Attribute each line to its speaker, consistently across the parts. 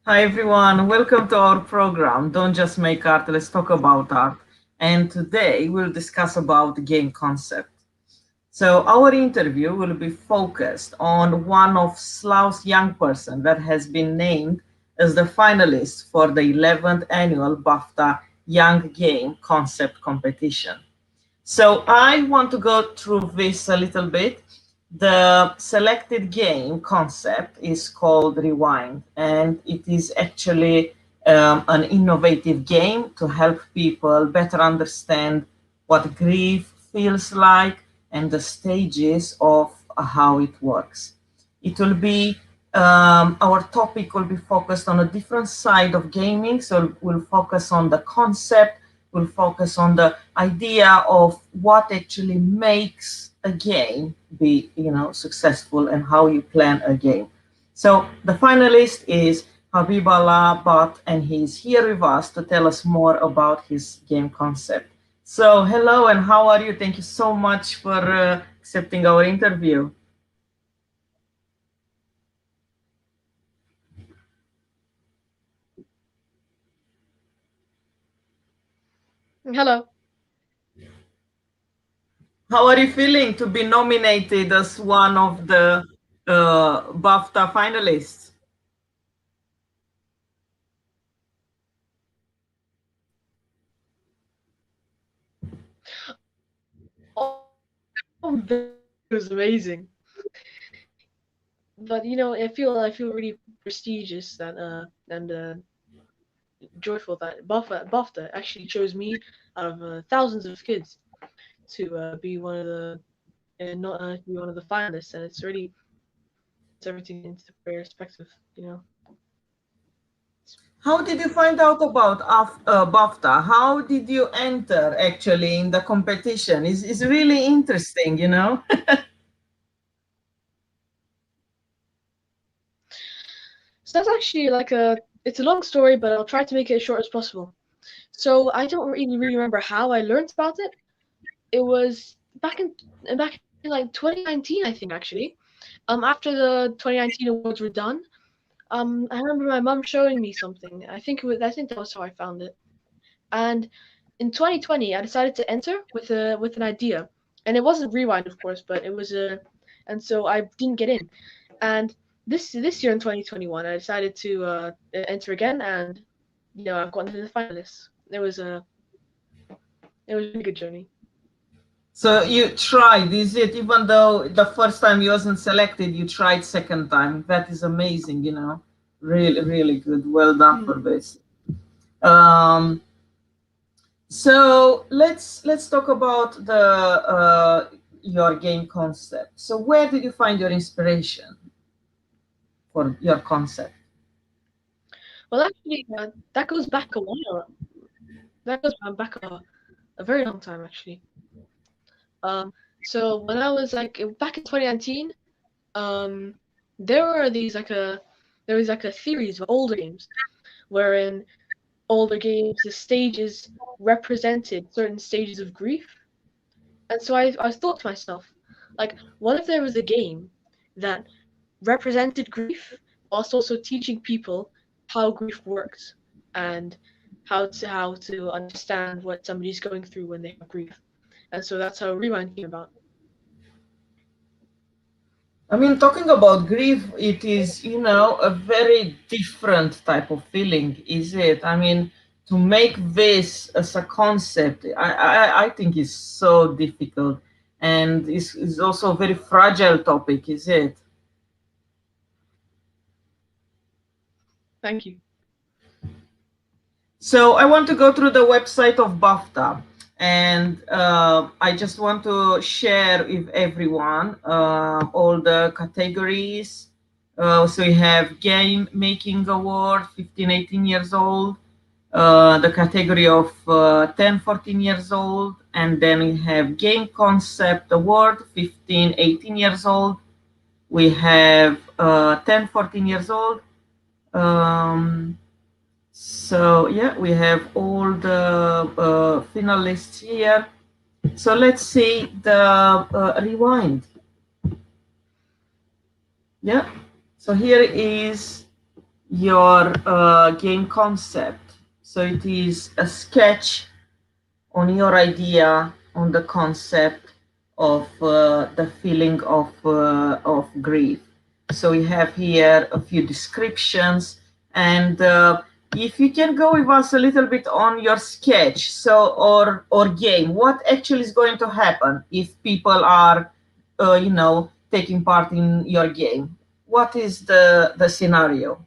Speaker 1: Hi everyone, welcome to our program. Don't just make art, let's talk about art. And today we'll discuss about the game concept. So our interview will be focused on one of Slough's young person that has been named as the finalist for the 11th annual BAFTA Young Game Concept Competition. So I want to go through this a little bit. The selected game concept is called Rewind, and it is actually an innovative game to help people better understand what grief feels like and the stages of how it works. It will be our topic will be focused on a different side of gaming. So we'll focus on the concept, we'll focus on the idea of what actually makes a game be, successful and how you plan a game. So the finalist is HabibAllah, and he's here with us to tell us more about his game concept. So hello and how are you? Thank you so much for accepting our interview.
Speaker 2: Hello.
Speaker 1: How are you feeling to be nominated as one of the BAFTA finalists?
Speaker 2: Oh, it was amazing. But I feel really prestigious that and joyful that BAFTA actually chose me out of thousands of kids to be one of the and not to be one of the finalists, and it's really puts everything into perspective.
Speaker 1: How did you find out about BAFTA? How did you enter actually in the competition? It's really interesting, you know?
Speaker 2: So that's actually it's a long story, but I'll try to make it as short as possible. So I don't really remember how I learned about it. It was back in like 2019, I think actually. After the 2019 awards were done, I remember my mum showing me something. I think that was how I found it. And in 2020, I decided to enter with an idea, and it wasn't Rewind, of course, but it was a, and so I didn't get in. And this year in 2021, I decided to enter again, and I've gotten to the finalists. It was a really good journey.
Speaker 1: So you tried, is it? Even though the first time you wasn't selected, you tried second time. That is amazing, you know? Really, really good. Well done for
Speaker 2: Mm.
Speaker 1: this. Um, so let's talk about the your game concept. So where did you find your inspiration for your concept?
Speaker 2: Well, actually, that goes back a while. That goes back a very long time, actually. So when I was back in 2019, um, there were these like a there was like a series of older games wherein older games the stages represented certain stages of grief, and so I thought to myself, like, what if there was a game that represented grief whilst also teaching people how grief works and how to understand what somebody's going through when they have grief. And so that's how Rewind came about.
Speaker 1: I mean, talking about grief, it is, a very different type of feeling, is it? I mean, to make this as a concept, I think is so difficult and is also a very fragile topic, is it?
Speaker 2: Thank you.
Speaker 1: So I want to go through the website of BAFTA, and I just want to share with everyone all the categories. So we have Game Making Award, 15, 18 years old, the category of 10, 14 years old, and then we have Game Concept Award, 15, 18 years old. We have 10, 14 years old. Um, so yeah, we have all the finalists here. So let's see the rewind. Yeah. So here is your game concept. So it is a sketch on your idea, on the concept of the feeling of grief. So we have here a few descriptions, and if you can go with us a little bit on your sketch, so or game, what actually is going to happen if people are, taking part in your game? What is the scenario?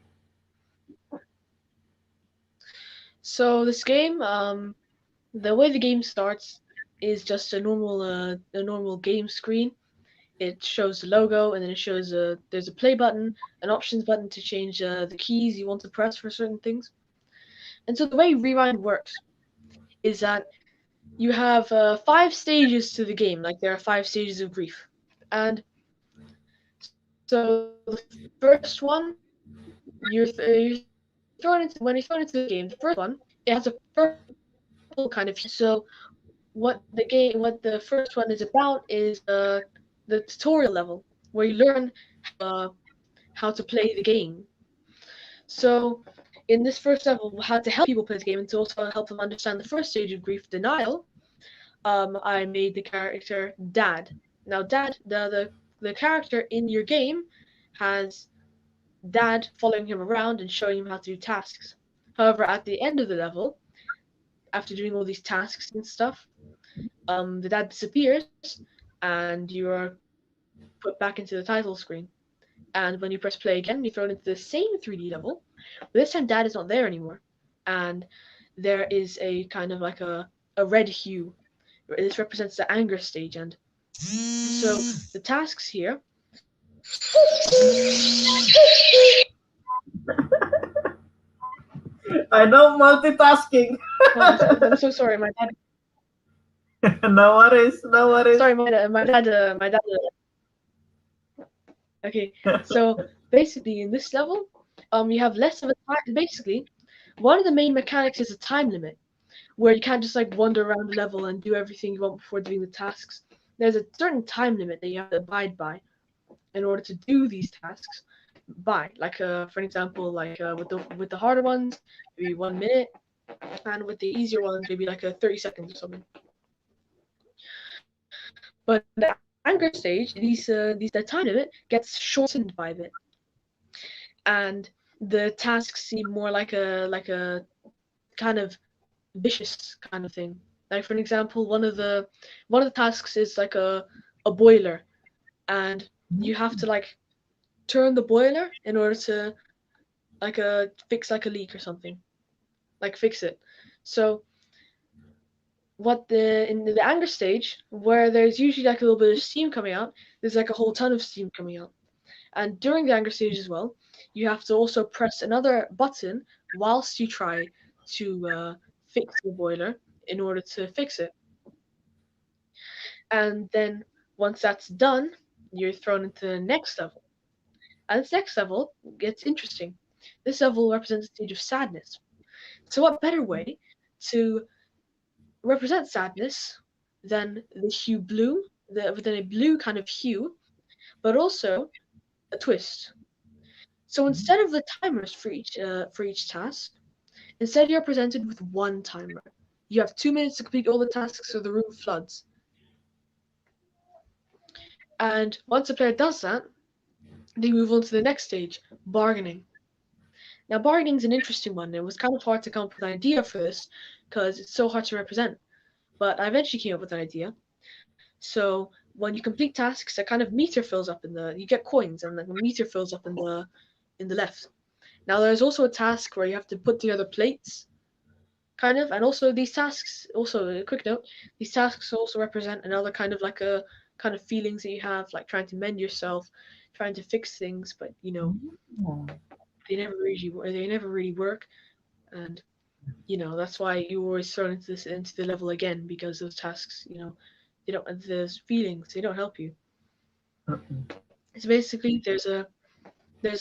Speaker 2: So this game, the way the game starts is just a normal game screen. It shows the logo, and then it shows there's a play button, an options button to change the keys you want to press for certain things. And so the way Rewind works is that you have 5 stages to the game, like there are 5 stages of grief. And so the first one, you're thrown into when you're thrown into the game. The first one, it has a purple kind of hue. So what the first one is about is the tutorial level where you learn how to play the game. So in this first level, how to help people play the game and to also help them understand the first stage of grief denial, I made the character Dad. Now, Dad, the character in your game has Dad following him around and showing him how to do tasks. However, at the end of the level, after doing all these tasks and stuff, the dad disappears and you are put back into the title screen. And when you press play again, you're thrown into the same 3D level, but this time Dad is not there anymore. And there is a kind of like a red hue. This represents the anger stage. And so the tasks here.
Speaker 1: I know multitasking.
Speaker 2: I'm so sorry, my dad.
Speaker 1: No worries, no worries.
Speaker 2: Sorry, my dad. Okay, so basically in this level, you have less of a time. Basically, one of the main mechanics is a time limit, where you can't just like wander around the level and do everything you want before doing the tasks. There's a certain time limit that you have to abide by in order to do these tasks by. Like for an example, like with the harder ones, maybe 1 minute, and with the easier ones, maybe like a 30 seconds or something. But in the anger stage, the time limit gets shortened by a bit, and the tasks seem more like a kind of vicious kind of thing. Like for an example, one of the tasks is like a boiler, and you have to like turn the boiler in order to like fix like a leak or something, like fix it. So what the in the anger stage, where there's usually like a little bit of steam coming out, there's like a whole ton of steam coming out. And during the anger stage as well, you have to also press another button whilst you try to fix the boiler in order to fix it. And then once that's done, you're thrown into the next level. And this next level gets interesting. This level represents a stage of sadness. So, what better way to represent sadness than the hue blue, than a blue kind of hue, but also a twist. So instead of the timers for each task, instead you're presented with one timer. You have 2 minutes to complete all the tasks, or the room floods. And once the player does that, they move on to the next stage, bargaining. Now, bargaining is an interesting one. It was kind of hard to come up with an idea for this because it's so hard to represent. But I eventually came up with an idea. So when you complete tasks, a kind of meter fills up in the. You get coins, and the meter fills up in the left. Now, there's also a task where you have to put together plates, kind of, and also these tasks. Also, a quick note: these tasks also represent another kind of like a kind of feelings that you have, like trying to mend yourself, trying to fix things, but they never really work, and that's why you always thrown into the level again because those tasks, they don't those feelings they don't help you. So basically, there's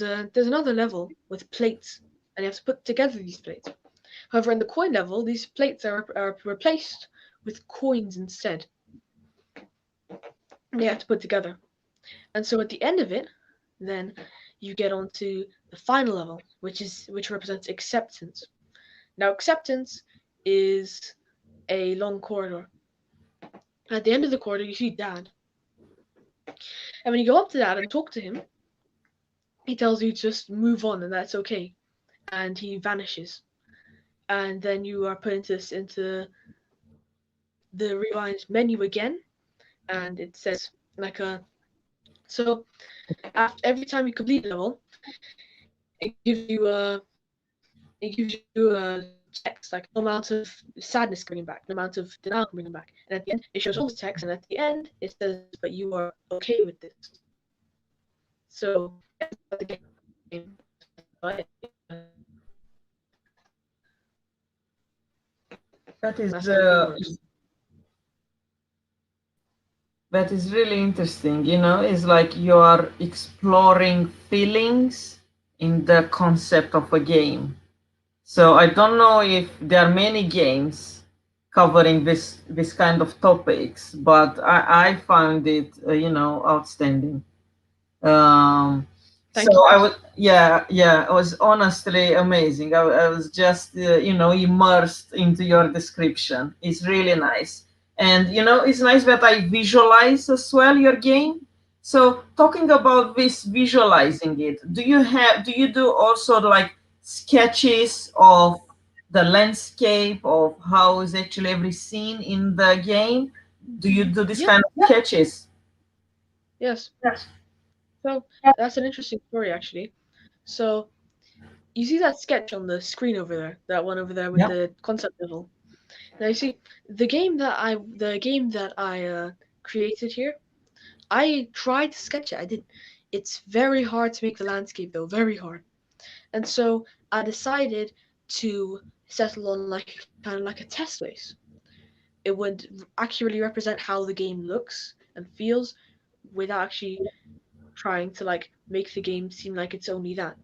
Speaker 2: another level with plates, and you have to put together these plates. However, in the coin level, these plates are replaced with coins instead. They have to put together. And so at the end of it, then you get onto the final level, which represents acceptance. Now, acceptance is a long corridor. At the end of the corridor, you see Dad, and when you go up to Dad and talk to him, he tells you just move on and that's okay, and he vanishes. And then you are put into the rewind menu again, and it says like a so after every time you complete a level, it gives you a text like no amount of sadness can bring him back, no amount of denial can bring him back, and at the end it shows all the text, and at the end it says, "But you are okay with this." So that's the game.
Speaker 1: That is
Speaker 2: That's how the game works.
Speaker 1: that is really interesting. It's like you are exploring feelings in the concept of a game. So I don't know if there are many games covering this kind of topics, but I found it outstanding. Um, so
Speaker 2: Thank you.
Speaker 1: I was, yeah, it was honestly amazing. I was just immersed into your description. It's really nice, and it's nice that I visualize as well your game. So talking about this visualizing it, do you do also like sketches of the landscape of how is actually every scene in the game? Do you do this
Speaker 2: Yeah.
Speaker 1: kind of sketches?
Speaker 2: Yes. So that's an interesting story actually. So you see that sketch on the screen over there, that one over there with
Speaker 1: Yeah.
Speaker 2: the concept level. Now you see the game that I created here. I tried to sketch it. I did. It's very hard to make the landscape though, very hard. And so I decided to settle on like kind of like a test base. It would accurately represent how the game looks and feels without actually trying to like make the game seem like it's only that.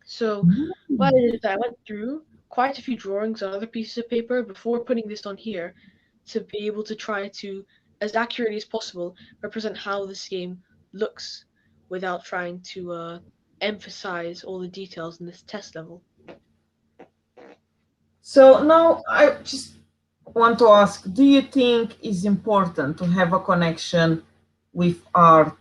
Speaker 2: So what I did is I went through quite a few drawings on other pieces of paper before putting this on here to be able to try to, as accurately as possible, represent how this game looks without trying to emphasize all the details in this test level.
Speaker 1: So now I just want to ask, do you think it's important to have a connection with art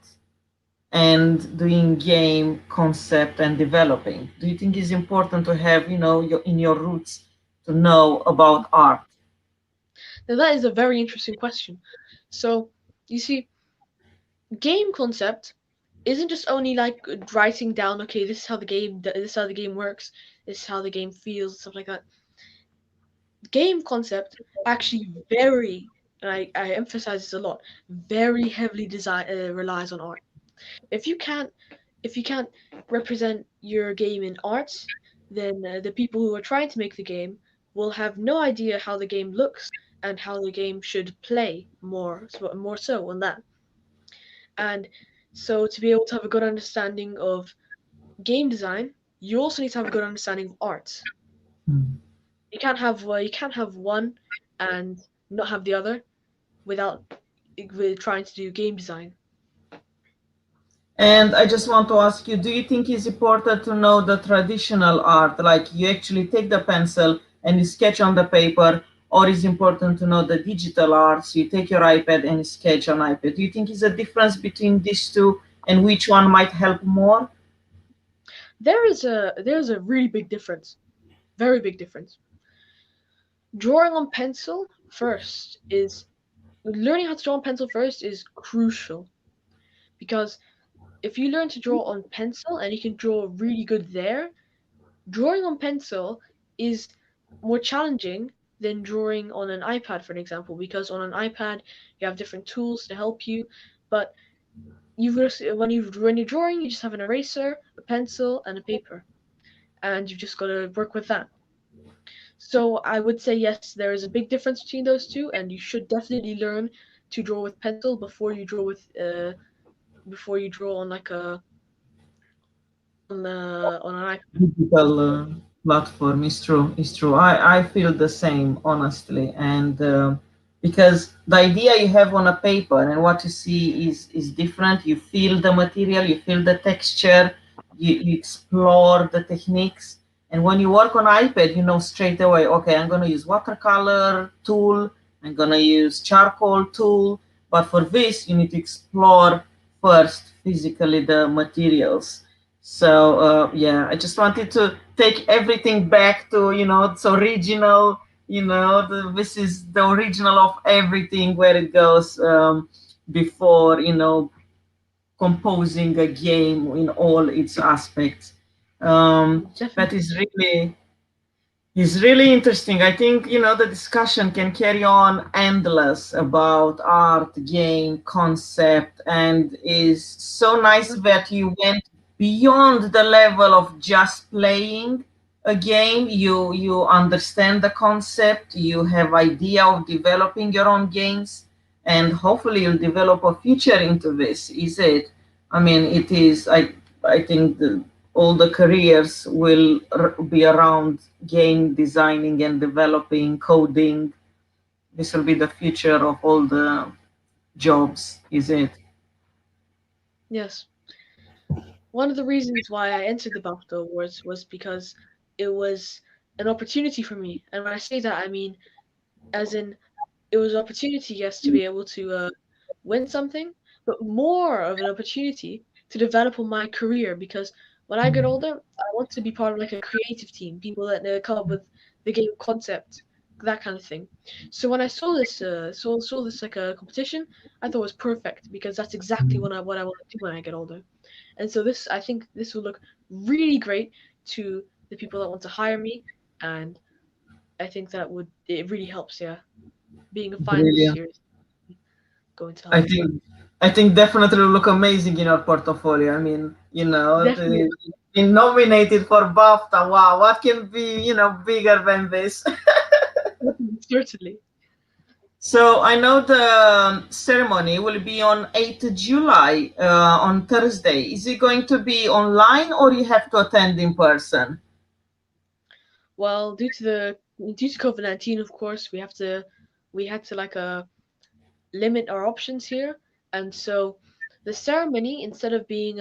Speaker 1: and doing game concept and developing? Do you think it's important to have, in your roots to know about art?
Speaker 2: Now that is a very interesting question. So you see, game concept isn't just only like writing down, okay, this is how the game works, this is how the game feels, stuff like that. Game concept actually very, and I emphasize this a lot, very heavily relies on art. If you can't if you can't represent your game in art, then the people who are trying to make the game will have no idea how the game looks and how the game should play more so on that. And so to be able to have a good understanding of game design, you also need to have a good understanding of art.
Speaker 1: Hmm.
Speaker 2: You can't have one and not have the other without with trying to do game design.
Speaker 1: And I just want to ask you, do you think it's important to know the traditional art, like you actually take the pencil and you sketch on the paper, or is it important to know the digital arts, you take your iPad and you sketch on iPad? Do you think is a difference between these two and which one might help more?
Speaker 2: There's a really big difference, very big difference. Drawing on pencil first is Learning how to draw on pencil first is crucial because if you learn to draw on pencil and you can draw really good there, drawing on pencil is more challenging than drawing on an iPad, for an example, because on an iPad you have different tools to help you, but when you're drawing, you just have an eraser, a pencil, and a paper, and you've just got to work with that. So I would say yes, there is a big difference between those two, and you should definitely learn to draw with pencil before you draw on like a on an iPad.
Speaker 1: Digital platform is true. It's true. I feel the same, honestly, and because the idea you have on a paper and what you see is different. You feel the material, you feel the texture, you explore the techniques. And when you work on iPad, you know straight away, okay, I'm going to use watercolor tool, I'm going to use charcoal tool. But for this, you need to explore first physically the materials. So yeah, I just wanted to take everything back to, its original, this is the original of everything, where it goes, before, composing a game in all its aspects. That
Speaker 2: Definitely.
Speaker 1: is really interesting. I think, the discussion can carry on endless about art, game, concept, and is so nice that you went beyond the level of just playing a game. You understand the concept, you have idea of developing your own games, and hopefully you'll develop a future into this. Is it? I mean, it is. I think all the careers will be around game designing and developing, coding. This will be the future of all the jobs, is it?
Speaker 2: Yes. One of the reasons why I entered the BAFTA Awards was because it was an opportunity for me. And when I say that, I mean as in it was an opportunity, yes, to be able to win something, but more of an opportunity to develop on my career because when I get older, I want to be part of like a creative team, people that come up with the game concept, that kind of thing. So when I saw this like a competition, I thought it was perfect because that's exactly what I want to do when I get older. And so this, I think this will look really great to the people that want to hire me, and I think that would it really helps. Yeah, being a finalist
Speaker 1: Brilliant.
Speaker 2: here is going to
Speaker 1: I
Speaker 2: help.
Speaker 1: think I think definitely will look amazing in your portfolio. I mean,
Speaker 2: Definitely,
Speaker 1: being nominated for BAFTA. Wow, what can be, bigger than this?
Speaker 2: certainly.
Speaker 1: So I know the ceremony will be on 8th July, on Thursday. Is it going to be online or you have to attend in person?
Speaker 2: Well, due to COVID-19, of course, we had to like limit our options here, and so the ceremony instead of being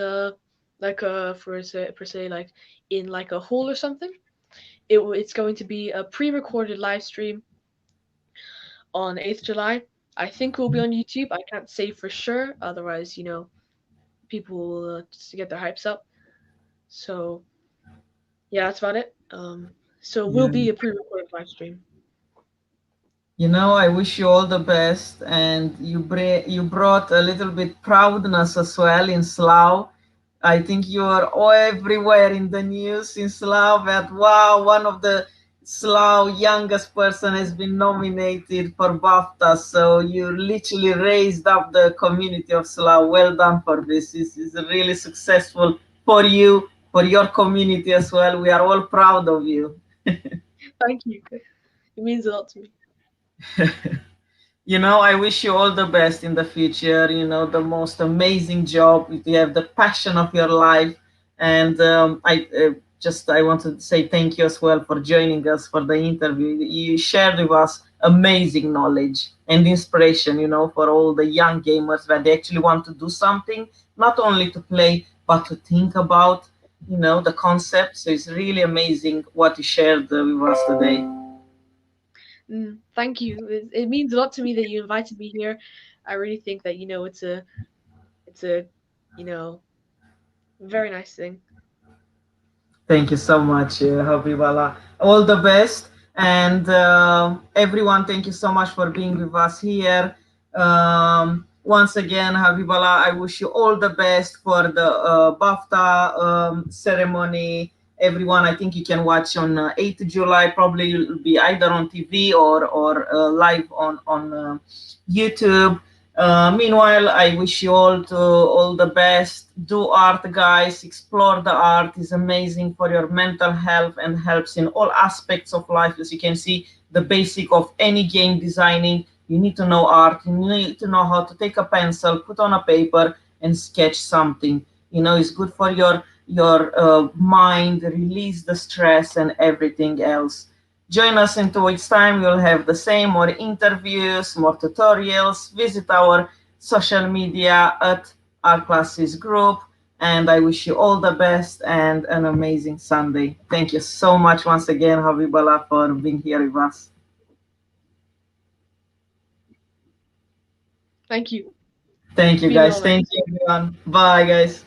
Speaker 2: like a per se like in like a hall or something, it's going to be a pre-recorded live stream on 8th July. I think it will be on YouTube. I can't say for sure, otherwise, people will just get their hypes up. So yeah, that's about it. So it will
Speaker 1: Yeah.
Speaker 2: be a pre-recorded live stream.
Speaker 1: I wish you all the best, and you brought a little bit proudness as well in Slough. I think you are all everywhere in the news in Slough that wow, one of the Slough youngest person has been nominated for BAFTA. So you literally raised up the community of Slough. Well done for this. This is really successful for you, for your community as well. We are all proud of you.
Speaker 2: Thank you. It means a lot to me.
Speaker 1: I wish you all the best in the future, the most amazing job. You have the passion of your life. And I want to say thank you as well for joining us for the interview. You shared with us amazing knowledge and inspiration, for all the young gamers that they actually want to do something, not only to play, but to think about, the concept. So it's really amazing what you shared with us today.
Speaker 2: Thank you. It means a lot to me that you invited me here. I really think that it's a you know very nice thing.
Speaker 1: Thank you so much, HabibAllah. All the best. And everyone, thank you so much for being with us here. Once again, HabibAllah, I wish you all the best for the BAFTA ceremony. Everyone, I think you can watch on 8th July. Probably will be either on TV or live on YouTube. Meanwhile, I wish you all the best. Do art, guys. Explore the art. Is amazing for your mental health and helps in all aspects of life. As you can see, the basic of any game designing. You need to know art. You need to know how to take a pencil, put on a paper, and sketch something. It's good for your mind, release the stress and everything else. Join us in 2 weeks' time. We'll have the same, more interviews, more tutorials. Visit our social media at our classes group. And I wish you all the best and an amazing Sunday. Thank you so much once again, HabibAllah, for being here with us.
Speaker 2: Thank you.
Speaker 1: Thank
Speaker 2: It's
Speaker 1: you,
Speaker 2: been a
Speaker 1: guys.
Speaker 2: moment.
Speaker 1: Thank you, everyone. Bye, guys.